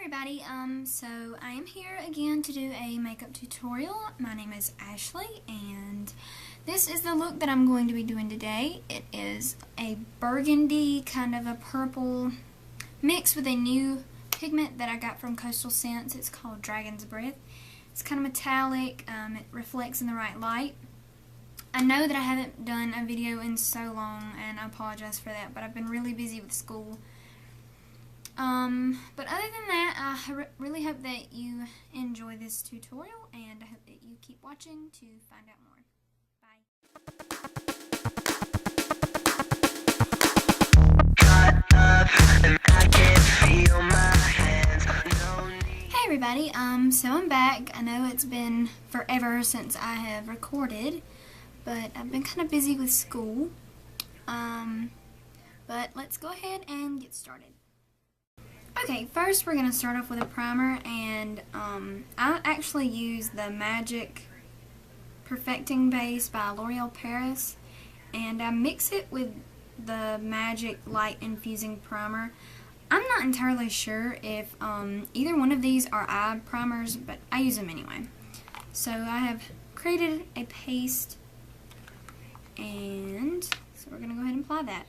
everybody, so I am here again to do a makeup tutorial. My name is Ashley and this is the look that I'm going to be doing today. It is a burgundy, kind of a purple mix with a new pigment that I got from Coastal Scents. It's called Dragon's Breath. It's kind of metallic, it reflects in the right light. I know that I haven't done a video in so long and I apologize for that, but I've been really busy with school. But other than that, I really hope that you enjoy this tutorial, and I hope that you keep watching to find out more. Bye. Hey everybody, so I'm back. I know it's been forever since I have recorded, but I've been kind of busy with school. But let's go ahead and get started. Okay, first we're going to start off with a primer, and I actually use the Magic Perfecting Base by L'Oreal Paris, and I mix it with the Magic Light Infusing Primer. I'm not entirely sure if either one of these are eye primers, but I use them anyway. So I have created a paste, and so we're going to go ahead and apply that.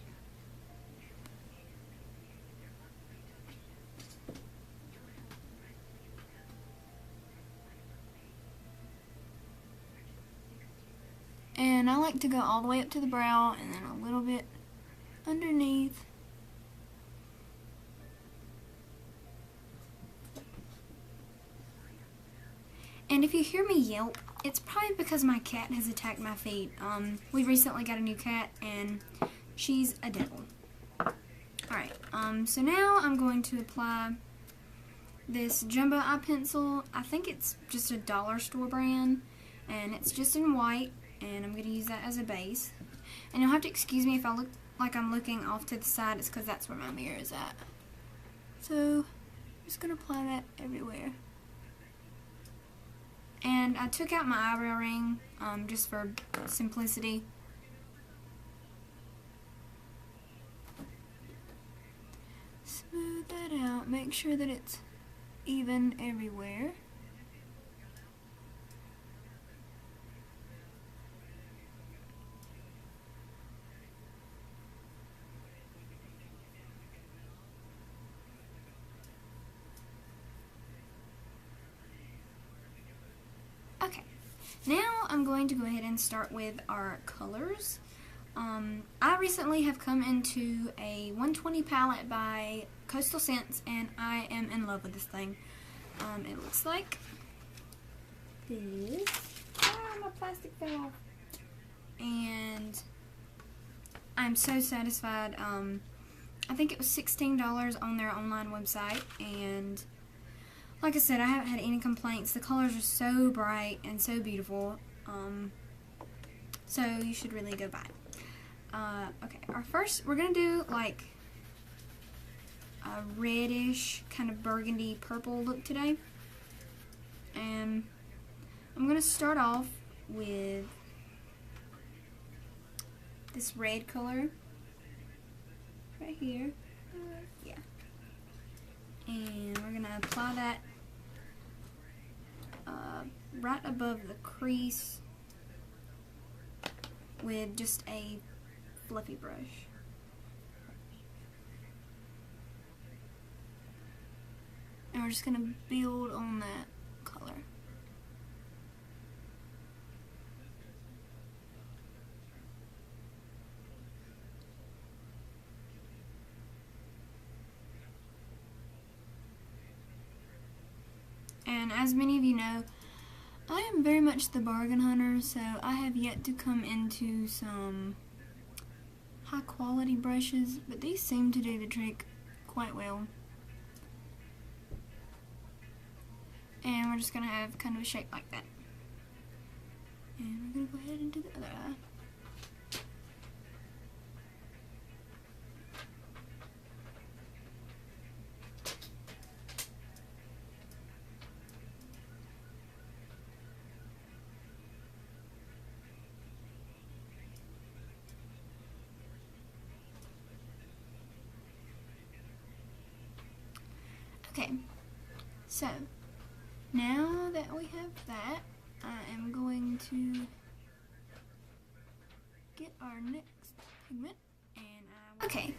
And I like to go all the way up to the brow and then a little bit underneath. And if you hear me yelp, it's probably because my cat has attacked my feet. We recently got a new cat and she's a devil. Alright, so now I'm going to apply this jumbo eye pencil. I think it's just a dollar store brand and it's just in white. And I'm going to use that as a base. And you'll have to excuse me if I look like I'm looking off to the side. It's because that's where my mirror is at. So, I'm just going to apply that everywhere. And I took out my eyebrow ring just for simplicity. Smooth that out. Make sure that it's even everywhere. Okay, now I'm going to go ahead and start with our colors. I recently have come into a 120 palette by Coastal Scents, and I am in love with this thing. It looks like this. Ah, my plastic fell off. And I'm so satisfied. I think it was $16 on their online website, and like I said, I haven't had any complaints. The colors are so bright and so beautiful, so you should really go buy it. Okay, we're going to do like a reddish, kind of burgundy purple look today. And I'm going to start off with this red color right here. Yeah. And we're going to apply that right above the crease with just a fluffy brush. And we're just going to build on that color. And as many of you know, I am very much the bargain hunter, so I have yet to come into some high quality brushes, but these seem to do the trick quite well. And we're just going to have kind of a shape like that. And we're going to go ahead and do the other eye. Okay, So, now that we have that, I am going to get our next pigment. Okay,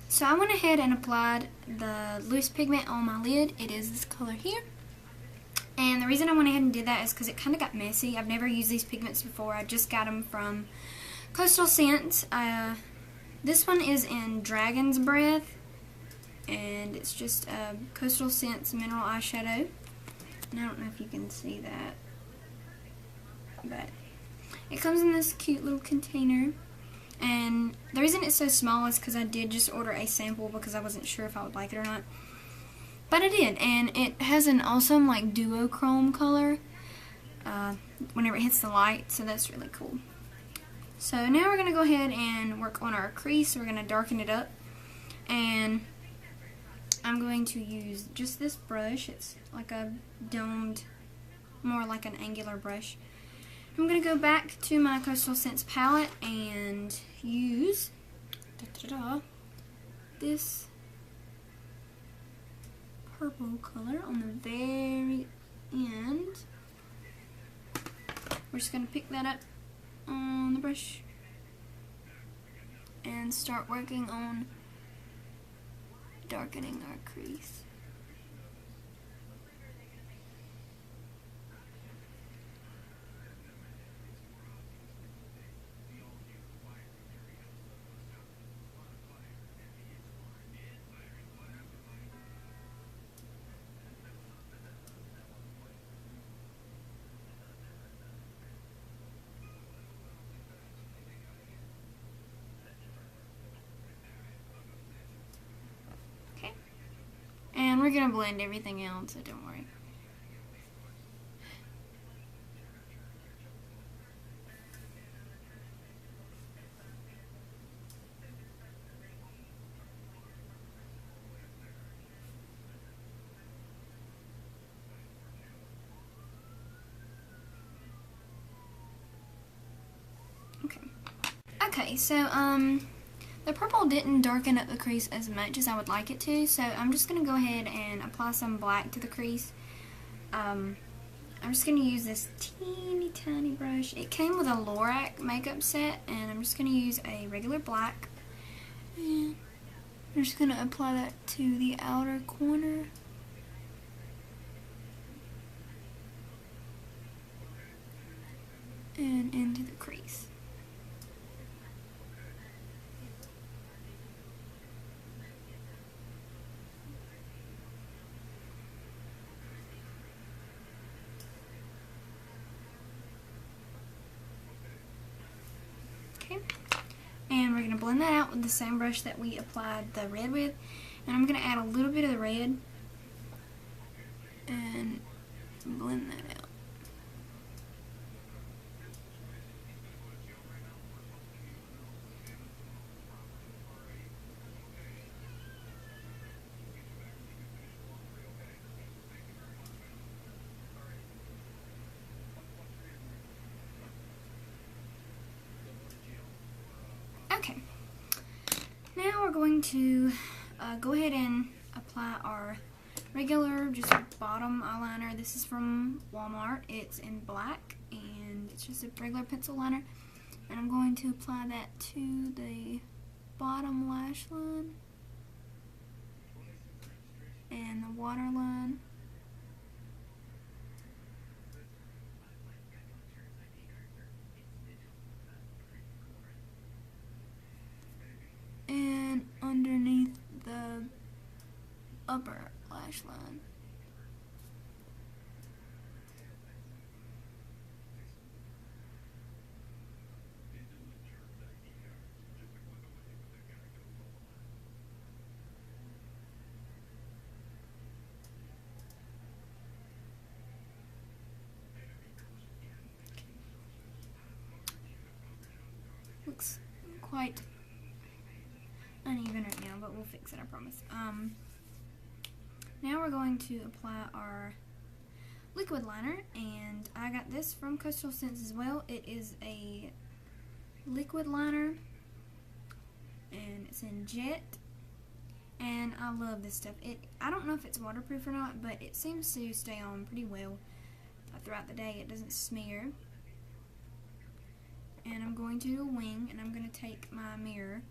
so I went ahead and applied the loose pigment on my lid. It is this color here. And the reason I went ahead and did that is because it kind of got messy. I've never used these pigments before. I just got them from Coastal Scents. This one is in Dragon's Breath, and it's just a Coastal Scents mineral eyeshadow. And I don't know if you can see that, but it comes in this cute little container. And the reason it's so small is because I did just order a sample because I wasn't sure if I would like it or not. But I did, and it has an awesome like duochrome color whenever it hits the light, so that's really cool. So now we're going to go ahead and work on our crease. We're going to darken it up, and I'm going to use just this brush. It's like a domed, more like an angular brush. I'm going to go back to my Coastal Scents palette and use this purple color on the very end. We're just going to pick that up on the brush and start working on darkening our crease. And we're going to blend everything out, so don't worry. Okay, so the purple didn't darken up the crease as much as I would like it to, so I'm just going to go ahead and apply some black to the crease. I'm just going to use this teeny tiny brush. It came with a Lorac makeup set, and I'm just going to use a regular black. And I'm just going to apply that to the outer corner. And into the crease. Okay, and we're going to blend that out with the same brush that we applied the red with, and I'm going to add a little bit of the red and blend that out. Okay, now we're going to go ahead and apply our regular just bottom eyeliner. This is from Walmart. It's in black, and it's just a regular pencil liner. And I'm going to apply that to the bottom lash line and the waterline. And underneath the upper lash line. Looks quite uneven right now, but we'll fix it, I promise. Now we're going to apply our liquid liner, and I got this from Coastal Scents as well. It is a liquid liner, and it's in Jet, and I love this stuff. I don't know if it's waterproof or not, but it seems to stay on pretty well throughout the day. It doesn't smear. And I'm going to do a wing, and I'm going to take my mirror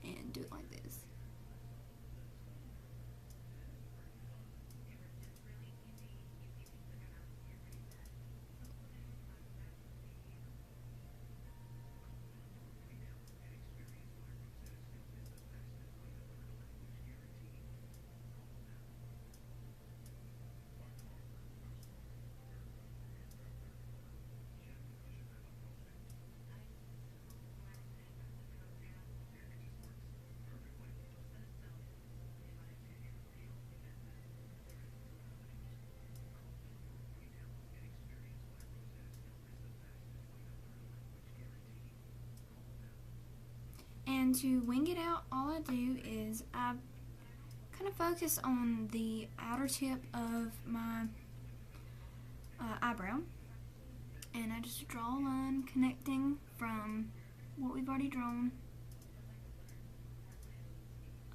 and do it like this. And to wing it out, all I do is I kind of focus on the outer tip of my eyebrow, and I just draw a line connecting from what we've already drawn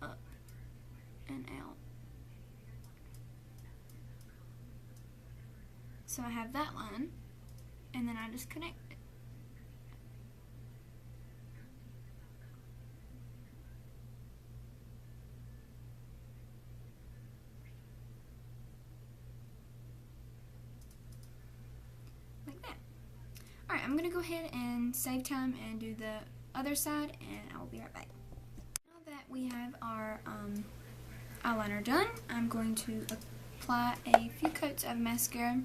up and out. So I have that line, and then I just connect it. Like that. Alright, I'm going to go ahead and save time and do the other side, and I'll be right back. Now that we have our eyeliner done, I'm going to apply a few coats of mascara.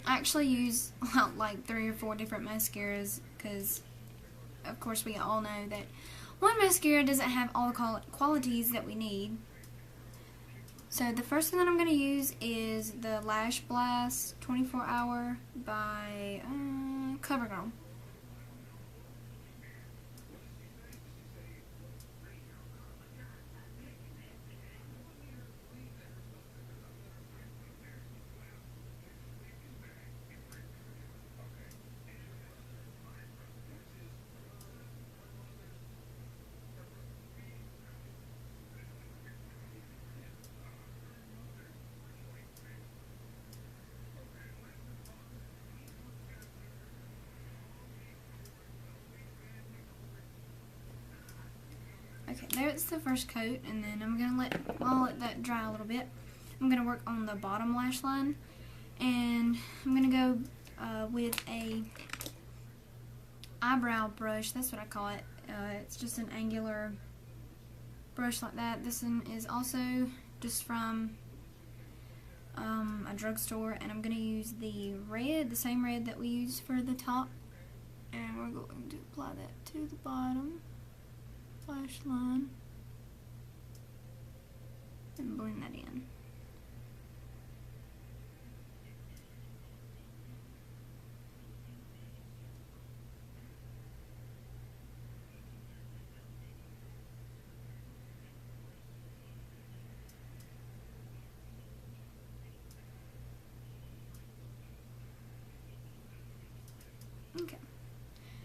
I actually use like 3 or 4 different mascaras because, of course, we all know that one mascara doesn't have all the qualities that we need. So the first thing that I'm going to use is the Lash Blast 24 Hour by CoverGirl. Okay, there's the first coat, and then I'm gonna let that dry a little bit. I'm gonna work on the bottom lash line, and I'm gonna go with a eyebrow brush. That's what I call it. It's just an angular brush like that. This one is also just from a drugstore, and I'm gonna use the red, the same red that we used for the top, and we're going to apply that to the bottom lash line and blend that in. Okay.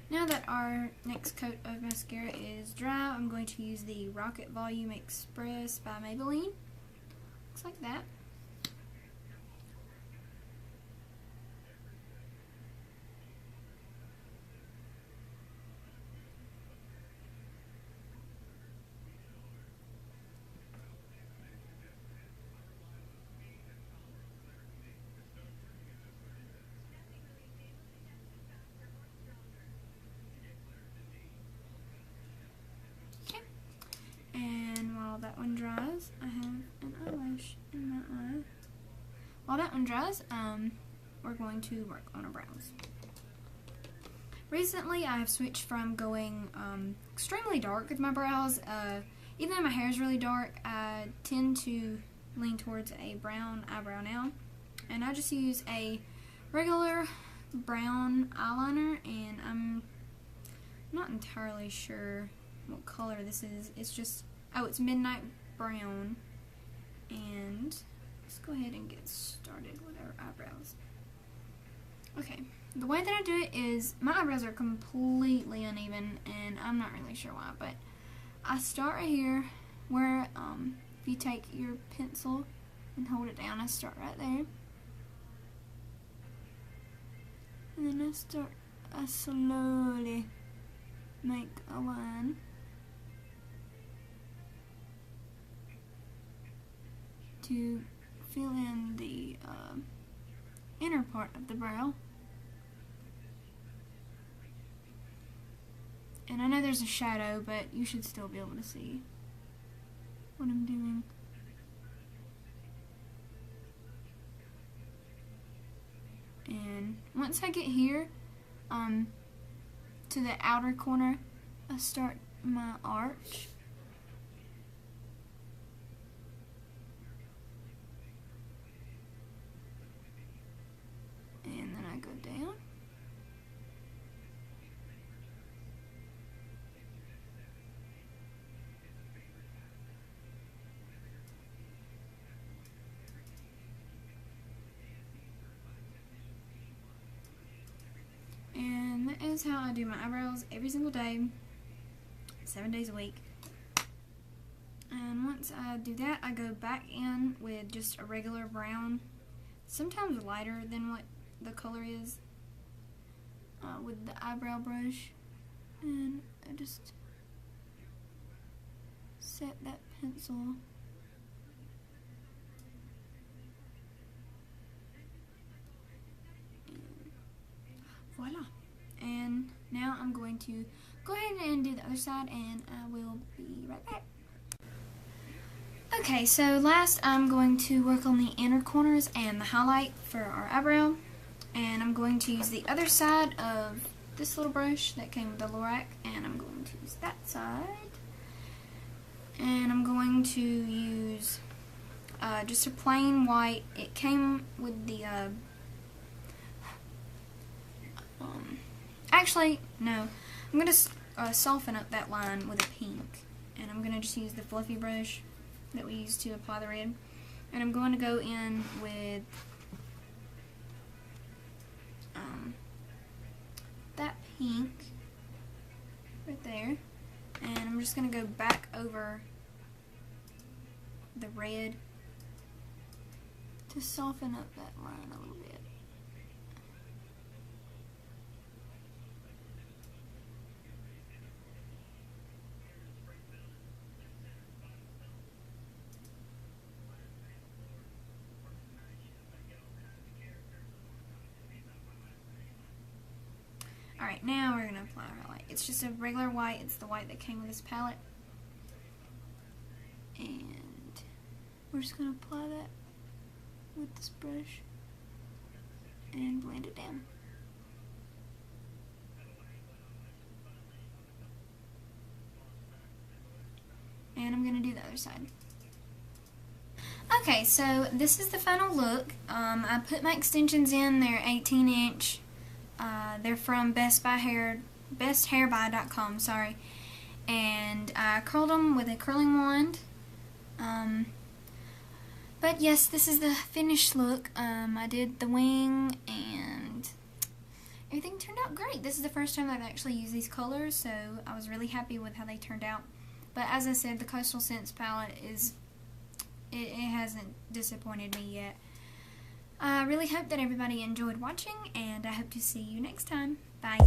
Now that our next coat of mascara is dry, I'm going to use the Rocket Volume Express by Maybelline. Looks like that. That one dries, I have an eyelash in my eye. While that one dries, we're going to work on our brows. Recently, I have switched from going extremely dark with my brows. Even though my hair is really dark, I tend to lean towards a brown eyebrow now. And I just use a regular brown eyeliner, and I'm not entirely sure what color this is. It's just, oh, it's Midnight Brown. And let's go ahead and get started with our eyebrows. Okay, the way that I do it is, my eyebrows are completely uneven, and I'm not really sure why, but I start right here where if you take your pencil and hold it down, I start right there. And then I slowly make a line. To fill in the inner part of the brow. And I know there's a shadow, but you should still be able to see what I'm doing. And once I get here, to the outer corner, I start my arch. And then I go down. And that is how I do my eyebrows every single day, 7 days a week. And once I do that, I go back in with just a regular brown, sometimes lighter than what the color is, with the eyebrow brush, and I just set that pencil and voila. And now I'm going to go ahead and do the other side, and I will be right back. Okay, so last I'm going to work on the inner corners and the highlight for our eyebrow. And I'm going to use the other side of this little brush that came with the Lorac, and I'm going to use that side. And I'm going to use just a plain white. It came with the, actually, no. I'm going to soften up that line with a pink. And I'm going to just use the fluffy brush that we used to apply the red. And I'm going to go in with that pink right there, and I'm just going to go back over the red to soften up that line a little bit. Alright, now we're going to apply our highlight. It's just a regular white. It's the white that came with this palette. And we're just going to apply that with this brush and blend it down. And I'm going to do the other side. Okay, so this is the final look. I put my extensions in. They're 18-inch. They're from besthairbuy.com, sorry. And I curled them with a curling wand. But yes, this is the finished look. I did the wing and everything turned out great. This is the first time I've actually used these colors, so I was really happy with how they turned out. But as I said, the Coastal Scents palette it hasn't disappointed me yet. I really hope that everybody enjoyed watching, and I hope to see you next time. Bye.